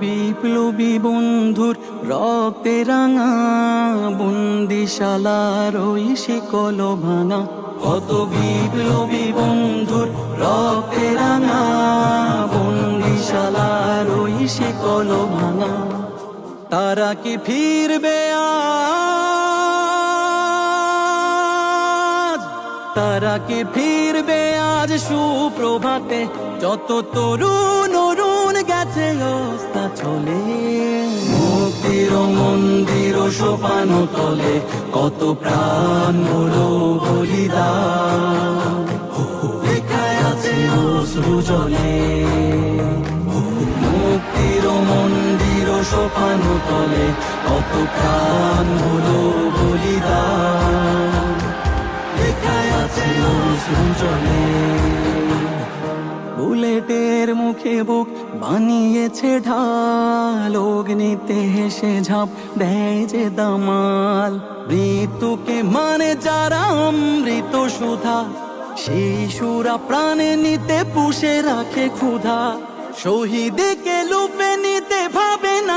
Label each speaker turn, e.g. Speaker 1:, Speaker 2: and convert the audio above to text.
Speaker 1: বিপ্লবী বন্ধুর রক্তে রাঙা বন্দিশালার ওই শিকল ভাঙা, কত বিপ্লবী বন্ধুর রক্তে রাঙা বন্দিশালার ওই শিকল ভাঙা। তারা কি ফিরবে আজ, তারা কি ফিরবে আজ সুপ্রভাতে, যত তরুণ অরুণ গেছে অস্তা চলে। মুক্তির মন্দির সোপান তলে কত প্রাণ হলো বলিদান, লেখায় আছে অশ্রু জলে। মুক্তির মন্দির সোপান তলে কত প্রাণ হলো বলিদান, লেখায় আছে অশ্রু জলে। বুলেটের মুখে বুক বানিয়েছে ঢাল, অগ্নিতে হেসে ঝাঁপ দেয় যে দামাল। মৃত্যুকে মানে যারা অমৃত সুধা, শিশুরা প্রাণে নিতে পুষে রাখে ক্ষুধা। শহীদকে লুপে নিতে ভাবে না